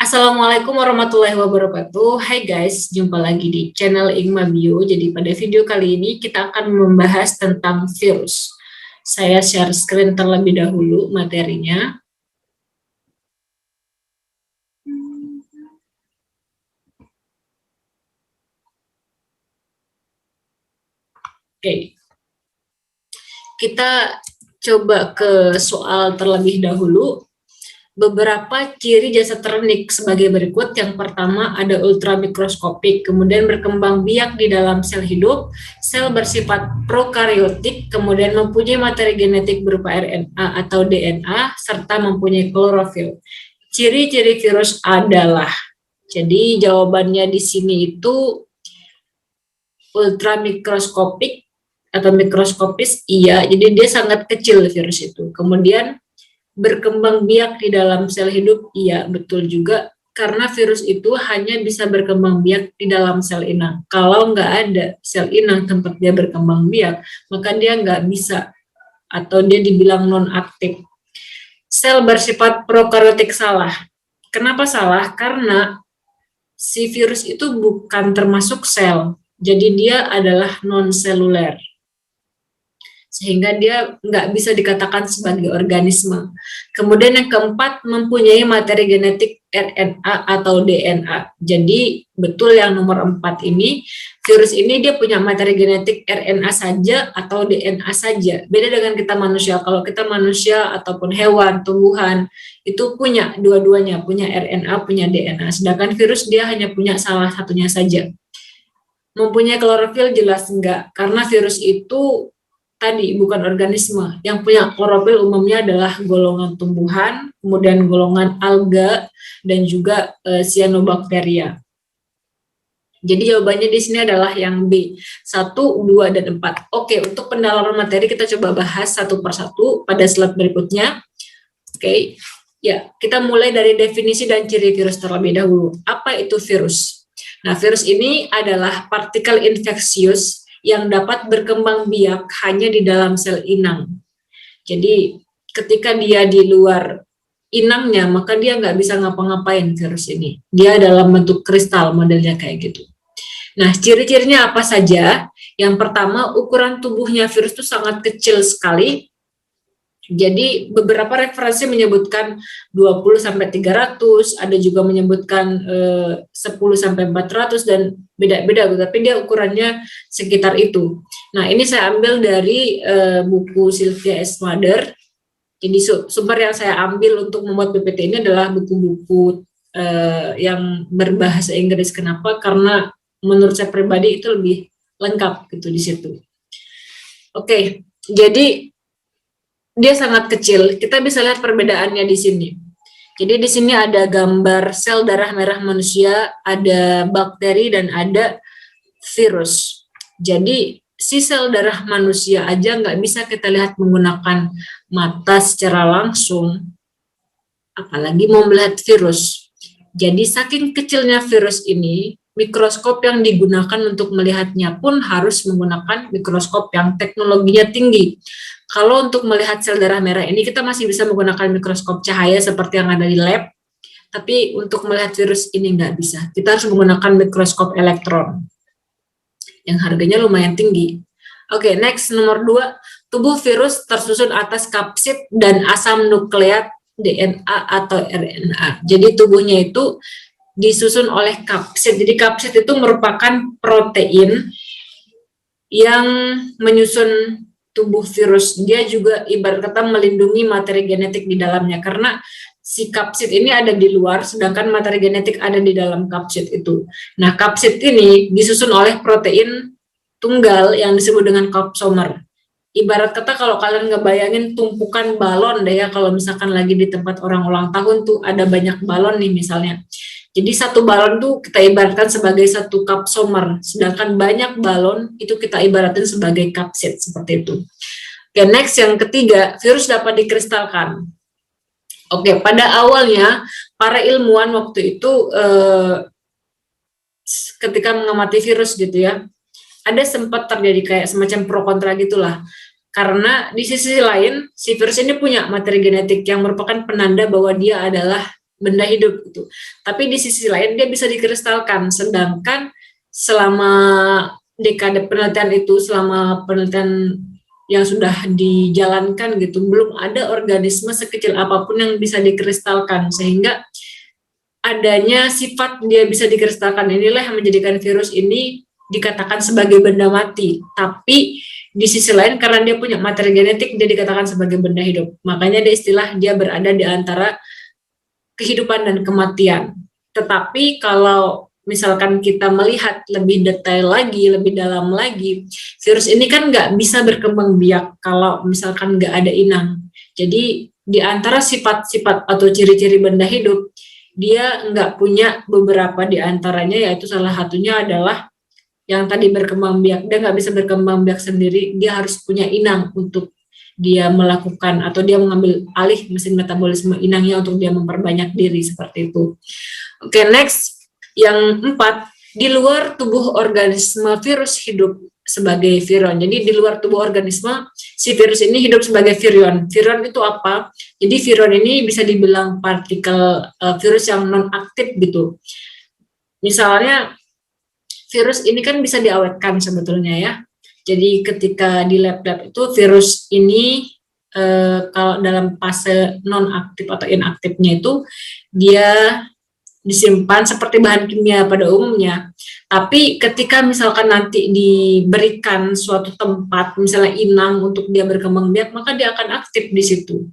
Assalamualaikum warahmatullahi wabarakatuh. Hai guys, jumpa lagi di channel Ingma Bio. Jadi pada video kali ini kita akan membahas tentang virus. Saya share screen terlebih dahulu materinya. Oke. Kita coba ke soal terlebih dahulu. Beberapa ciri jasad ternik sebagai berikut. Yang pertama ada ultramikroskopik, kemudian berkembang biak di dalam sel hidup, sel bersifat prokaryotik, kemudian mempunyai materi genetik berupa RNA atau DNA, serta mempunyai klorofil. Ciri-ciri virus adalah, jadi jawabannya di sini itu ultramikroskopik atau mikroskopis, iya, jadi dia sangat kecil virus itu. Kemudian berkembang biak di dalam sel hidup, iya betul juga, karena virus itu hanya bisa berkembang biak di dalam sel inang. Kalau nggak ada sel inang tempat dia berkembang biak, maka dia nggak bisa, atau dia dibilang non-aktif. Sel bersifat prokaryotik salah. Kenapa salah? Karena si virus itu bukan termasuk sel, jadi dia adalah non-seluler, sehingga dia nggak bisa dikatakan sebagai organisme. Kemudian yang keempat, mempunyai materi genetik RNA atau DNA. Jadi betul yang nomor 4 ini, virus ini dia punya materi genetik RNA saja atau DNA saja. Beda dengan kita manusia. Kalau kita manusia ataupun hewan, tumbuhan, itu punya dua-duanya, punya RNA, punya DNA. Sedangkan virus dia hanya punya salah satunya saja. Mempunyai klorofil jelas enggak, karena virus itu tadi bukan organisme. Yang punya klorofil umumnya adalah golongan tumbuhan, kemudian golongan alga, dan juga cyanobacteria. Jadi jawabannya di sini adalah yang B, 1, 2, dan 4. Oke, untuk pendalaman materi kita coba bahas satu persatu pada slide berikutnya. Oke, ya, kita mulai dari definisi dan ciri virus terlebih dahulu. Apa itu virus? Nah, virus ini adalah partikel infeksius yang dapat berkembang biak hanya di dalam sel inang. Jadi ketika dia di luar inangnya, maka dia nggak bisa ngapa-ngapain virus ini. Dia dalam bentuk kristal, modelnya kayak gitu. Nah, ciri-cirinya apa saja? Yang pertama, ukuran tubuhnya virus itu sangat kecil sekali. Jadi beberapa referensi menyebutkan 20-300, ada juga menyebutkan 10-400, dan beda-beda, tapi dia ukurannya sekitar itu. Nah, ini saya ambil dari buku Sylvia S. Mather. Jadi sumber yang saya ambil untuk membuat PPT ini adalah buku-buku yang berbahasa Inggris. Kenapa? Karena menurut saya pribadi itu lebih lengkap gitu di situ. Oke, jadi dia sangat kecil. Kita bisa lihat perbedaannya di sini. Jadi di sini ada gambar sel darah merah manusia, ada bakteri, dan ada virus. Jadi si sel darah manusia aja nggak bisa kita lihat menggunakan mata secara langsung, apalagi mau melihat virus. Jadi saking kecilnya virus ini, mikroskop yang digunakan untuk melihatnya pun harus menggunakan mikroskop yang teknologinya tinggi. Kalau untuk melihat sel darah merah ini kita masih bisa menggunakan mikroskop cahaya seperti yang ada di lab, tapi untuk melihat virus ini nggak bisa. Kita harus menggunakan mikroskop elektron yang harganya lumayan tinggi. Oke, next, nomor 2, tubuh virus tersusun atas kapsid dan asam nukleat DNA atau RNA. Jadi tubuhnya itu disusun oleh kapsid. Jadi kapsid itu merupakan protein yang menyusun tubuh virus. Dia juga ibarat kata melindungi materi genetik di dalamnya, karena si kapsid ini ada di luar, sedangkan materi genetik ada di dalam kapsid itu. Nah, kapsid ini disusun oleh protein tunggal yang disebut dengan kapsomer. Ibarat kata kalau kalian ngebayangin tumpukan balon deh ya, kalau misalkan lagi di tempat orang ulang tahun tuh ada banyak balon nih misalnya. Jadi satu balon tuh kita ibaratkan sebagai satu kapsomer, sedangkan banyak balon itu kita ibaratin sebagai kapsid, seperti itu. Oke, next, yang ketiga, virus dapat dikristalkan. Oke, pada awalnya para ilmuwan waktu itu ketika mengamati virus gitu ya, ada sempat terjadi kayak semacam pro kontra gitulah. Karena di sisi lain si virus ini punya materi genetik yang merupakan penanda bahwa dia adalah benda hidup gitu. Tapi di sisi lain dia bisa dikristalkan, sedangkan selama dekade penelitian itu, selama penelitian yang sudah dijalankan gitu, belum ada organisme sekecil apapun yang bisa dikristalkan, sehingga adanya sifat dia bisa dikristalkan inilah yang menjadikan virus ini dikatakan sebagai benda mati. Tapi di sisi lain karena dia punya materi genetik, dia dikatakan sebagai benda hidup. Makanya ada istilah dia berada di antara kehidupan dan kematian. Tetapi kalau misalkan kita melihat lebih detail lagi, lebih dalam lagi, virus ini kan nggak bisa berkembang biak kalau misalkan nggak ada inang. Jadi di antara sifat-sifat atau ciri-ciri benda hidup, dia nggak punya beberapa di antaranya, yaitu salah satunya adalah yang tadi berkembang biak. Dia nggak bisa berkembang biak sendiri, dia harus punya inang untuk dia melakukan atau dia mengambil alih mesin metabolisme inangnya untuk dia memperbanyak diri seperti itu. Oke, next. Yang 4, di luar tubuh organisme virus hidup sebagai virion. Jadi di luar tubuh organisme si virus ini hidup sebagai virion. Virion itu apa? Jadi virion ini bisa dibilang partikel virus yang non aktif gitu. Misalnya virus ini kan bisa diawetkan sebetulnya ya. Jadi ketika di lab-lab itu virus ini kalau dalam fase non aktif atau inaktifnya itu dia disimpan seperti bahan kimia pada umumnya. Tapi ketika misalkan nanti diberikan suatu tempat, misalnya inang untuk dia berkembang biak, maka dia akan aktif di situ.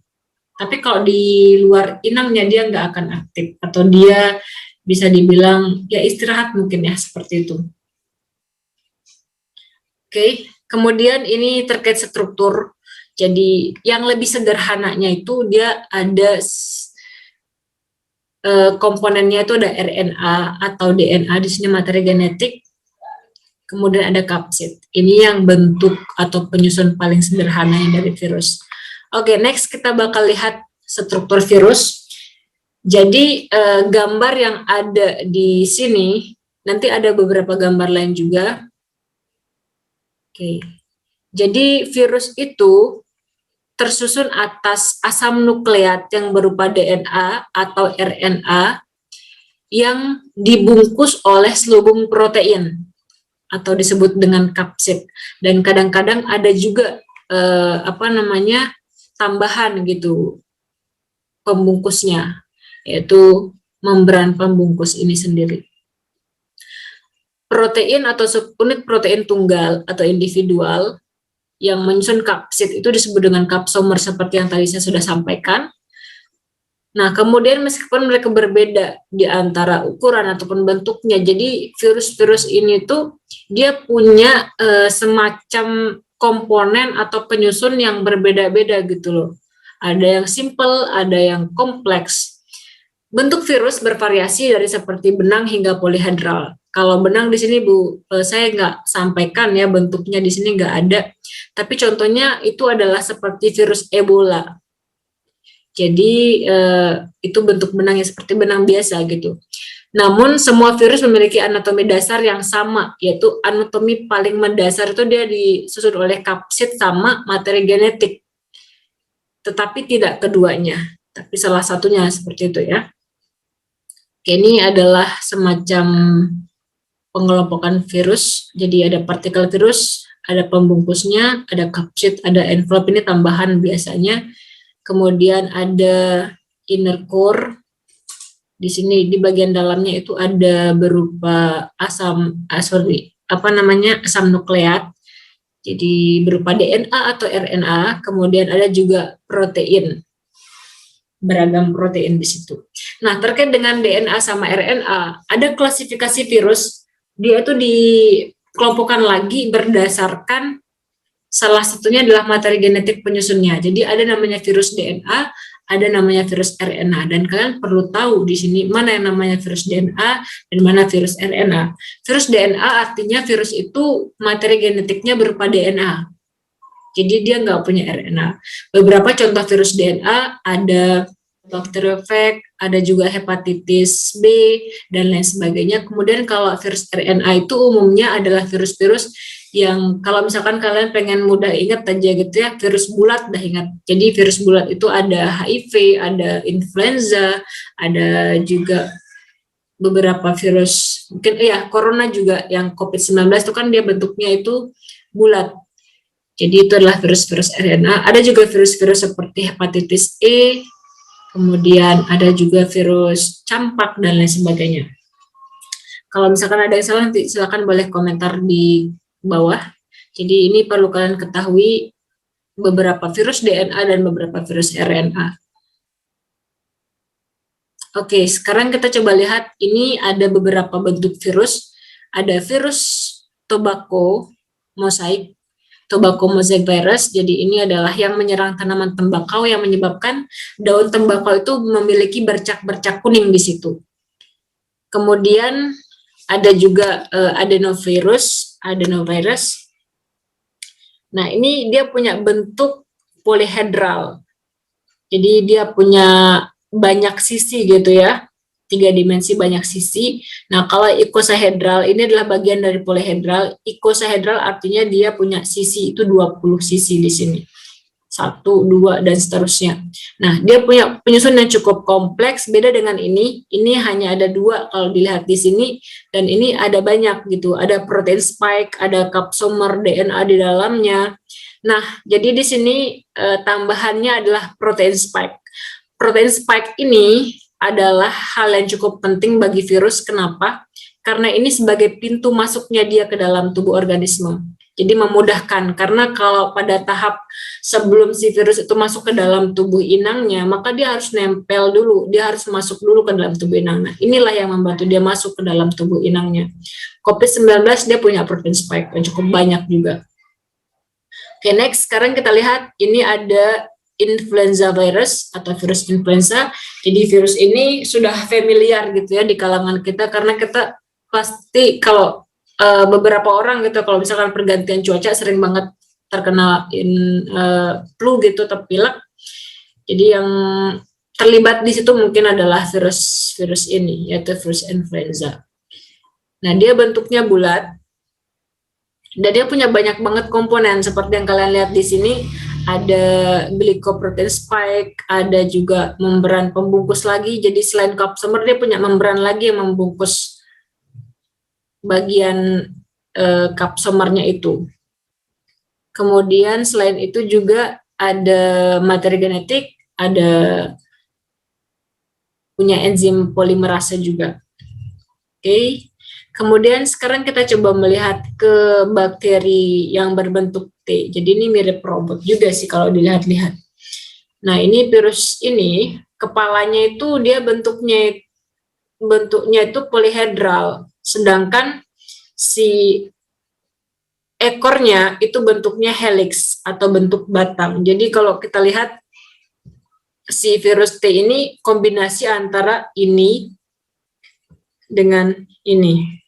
Tapi kalau di luar inangnya dia nggak akan aktif, atau dia bisa dibilang ya istirahat mungkin ya, seperti itu. Oke, kemudian ini terkait struktur. Jadi yang lebih sederhananya itu dia ada komponennya itu ada RNA atau DNA, di sini materi genetik, kemudian ada kapsid. Ini yang bentuk atau penyusun paling sederhana dari virus. Oke, next kita bakal lihat struktur virus. Jadi gambar yang ada di sini, nanti ada beberapa gambar lain juga. Oke, jadi virus itu tersusun atas asam nukleat yang berupa DNA atau RNA yang dibungkus oleh selubung protein atau disebut dengan kapsid. Dan kadang-kadang ada juga tambahan gitu pembungkusnya, yaitu membran pembungkus ini sendiri. Protein atau subunit protein tunggal atau individual yang menyusun kapsid itu disebut dengan kapsomer seperti yang tadi saya sudah sampaikan. Nah, kemudian meskipun mereka berbeda di antara ukuran ataupun bentuknya, jadi virus-virus ini tuh dia punya semacam komponen atau penyusun yang berbeda-beda gitu loh. Ada yang simple, ada yang kompleks. Bentuk virus bervariasi dari seperti benang hingga polihedral. Kalau benang di sini Bu, saya nggak sampaikan ya, bentuknya di sini nggak ada. Tapi contohnya itu adalah seperti virus Ebola. Jadi itu bentuk benangnya seperti benang biasa gitu. Namun semua virus memiliki anatomi dasar yang sama, yaitu anatomi paling mendasar itu dia disusun oleh kapsid sama materi genetik. Tetapi tidak keduanya, tapi salah satunya seperti itu ya. Ini adalah semacam pengelompokan virus. Jadi ada partikel virus, ada pembungkusnya, ada kapsid, ada envelope, ini tambahan biasanya. Kemudian ada inner core. Di sini di bagian dalamnya itu ada berupa asam nukleat. Jadi berupa DNA atau RNA, kemudian ada juga protein. Beragam protein di situ. Nah, terkait dengan DNA sama RNA, ada klasifikasi virus, dia itu dikelompokkan lagi berdasarkan salah satunya adalah materi genetik penyusunnya. Jadi ada namanya virus DNA, ada namanya virus RNA, dan kalian perlu tahu di sini mana yang namanya virus DNA dan mana virus RNA. Virus DNA artinya virus itu materi genetiknya berupa DNA. Jadi dia nggak punya RNA. Beberapa contoh virus DNA ada bakteriofag, ada juga hepatitis B, dan lain sebagainya. Kemudian kalau virus RNA itu umumnya adalah virus-virus yang kalau misalkan kalian pengen mudah ingat aja gitu ya, virus bulat dah ingat. Jadi virus bulat itu ada HIV, ada influenza, ada juga beberapa virus, mungkin ya corona juga yang COVID-19 itu kan dia bentuknya itu bulat. Jadi itu adalah virus-virus RNA. Ada juga virus-virus seperti hepatitis E, kemudian ada juga virus campak dan lain sebagainya. Kalau misalkan ada yang salah nanti silakan boleh komentar di bawah. Jadi ini perlu kalian ketahui beberapa virus DNA dan beberapa virus RNA. Oke, sekarang kita coba lihat ini ada beberapa bentuk virus. Ada virus tobacco mosaic virus. Jadi ini adalah yang menyerang tanaman tembakau yang menyebabkan daun tembakau itu memiliki bercak-bercak kuning di situ. Kemudian ada juga adenovirus. Nah, ini dia punya bentuk polihedral. Jadi dia punya banyak sisi gitu ya. 3 dimensi banyak sisi. Nah, kalau icosahedral ini adalah bagian dari polihedral. Icosahedral artinya dia punya sisi itu 20 sisi di sini. 1, 2 dan seterusnya. Nah, dia punya penyusun yang cukup kompleks, beda dengan ini. Ini hanya ada 2 kalau dilihat di sini, dan ini ada banyak gitu. Ada protein spike, ada kapsomer DNA di dalamnya. Nah, jadi di sini tambahannya adalah protein spike. Protein spike ini adalah hal yang cukup penting bagi virus. Kenapa? Karena ini sebagai pintu masuknya dia ke dalam tubuh organisme. Jadi memudahkan, karena kalau pada tahap sebelum si virus itu masuk ke dalam tubuh inangnya, maka dia harus nempel dulu, dia harus masuk dulu ke dalam tubuh inang. Nah, inilah yang membantu dia masuk ke dalam tubuh inangnya. COVID-19 dia punya protein spike yang cukup banyak juga. Oke, next, sekarang kita lihat ini ada influenza virus atau virus influenza. Jadi virus ini sudah familiar gitu ya di kalangan kita, karena kita pasti kalau beberapa orang gitu kalau misalkan pergantian cuaca sering banget terkena flu gitu atau pilek. Jadi yang terlibat di situ mungkin adalah virus ini, yaitu virus influenza. Nah, dia bentuknya bulat dan dia punya banyak banget komponen seperti yang kalian lihat di sini. Ada glycoprotein spike, ada juga membran pembungkus lagi. Jadi selain kapsomer dia punya membran lagi yang membungkus bagian kapsomernya itu. Kemudian selain itu juga ada materi genetik, ada punya enzim polimerase juga. Oke. Kemudian sekarang kita coba melihat ke bakteri yang berbentuk T. Jadi ini mirip robot juga sih kalau dilihat-lihat. Nah, ini virus ini kepalanya itu dia bentuknya itu polihedral, sedangkan si ekornya itu bentuknya helix atau bentuk batang. Jadi kalau kita lihat si virus T ini kombinasi antara ini dengan ini.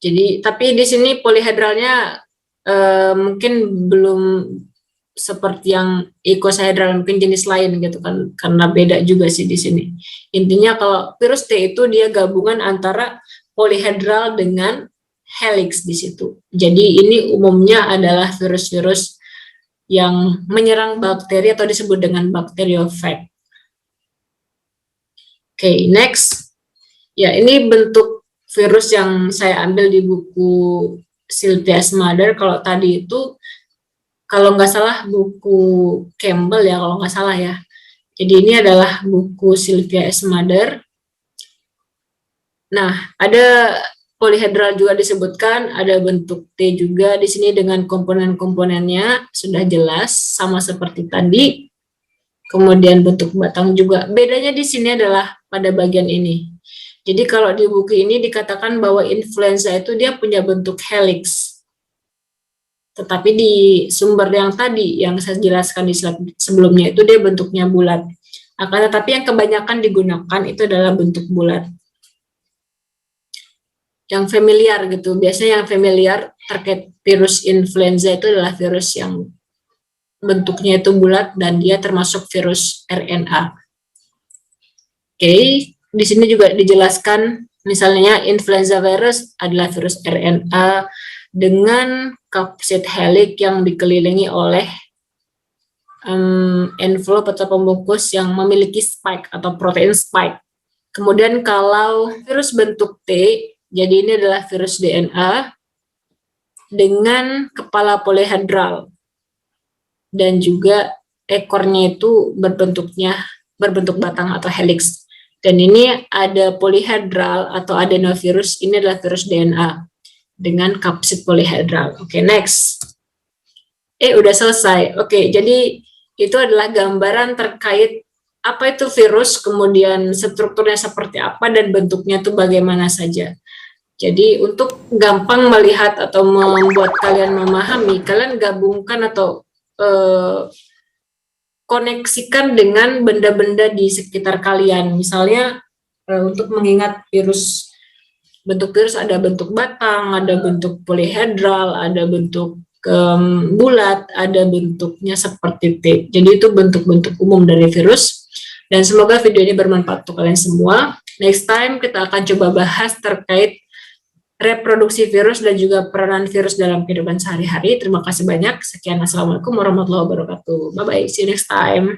Jadi tapi di sini polihedralnya mungkin belum seperti yang icosahedral, mungkin jenis lain gitu kan, karena beda juga sih di sini. Intinya kalau virus T itu dia gabungan antara polihedral dengan helix di situ. Jadi ini umumnya adalah virus-virus yang menyerang bakteri atau disebut dengan bakteriofag. Oke, next. Ya, ini bentuk virus yang saya ambil di buku Sylvia S. Mather. Kalau tadi itu, kalau nggak salah buku Campbell ya, kalau nggak salah ya. Jadi ini adalah buku Sylvia S. Mather. Nah, ada polihedral juga disebutkan, ada bentuk T juga di sini dengan komponen-komponennya sudah jelas sama seperti tadi. Kemudian bentuk batang juga. Bedanya di sini adalah pada bagian ini. Jadi kalau di buku ini dikatakan bahwa influenza itu dia punya bentuk helix. Tetapi di sumber yang tadi yang saya jelaskan di slide sebelumnya itu dia bentuknya bulat. Akan tetapi yang kebanyakan digunakan itu adalah bentuk bulat. Yang familiar gitu, biasanya yang familiar terkait virus influenza itu adalah virus yang bentuknya itu bulat dan dia termasuk virus RNA. Oke, di sini juga dijelaskan misalnya influenza virus adalah virus RNA dengan kapsid helix yang dikelilingi oleh envelope atau pembungkus yang memiliki spike atau protein spike. Kemudian kalau virus bentuk T, jadi ini adalah virus DNA dengan kepala polihedral dan juga ekornya itu berbentuk batang atau helix. Dan ini ada polihedral atau adenovirus, ini adalah virus DNA dengan kapsid polihedral. Oke, next. Udah selesai. Oke, jadi itu adalah gambaran terkait apa itu virus, kemudian strukturnya seperti apa, dan bentuknya itu bagaimana saja. Jadi untuk gampang melihat atau membuat kalian memahami, kalian gabungkan atau koneksikan dengan benda-benda di sekitar kalian. Misalnya untuk mengingat virus, bentuk virus ada bentuk batang, ada bentuk polihedral, ada bentuk bulat, ada bentuknya seperti T. Jadi itu bentuk-bentuk umum dari virus. Dan semoga video ini bermanfaat untuk kalian semua. Next time kita akan coba bahas terkait reproduksi virus dan juga peranan virus dalam kehidupan sehari-hari. Terima kasih banyak. Sekian, assalamualaikum warahmatullahi wabarakatuh. Bye-bye, see you next time.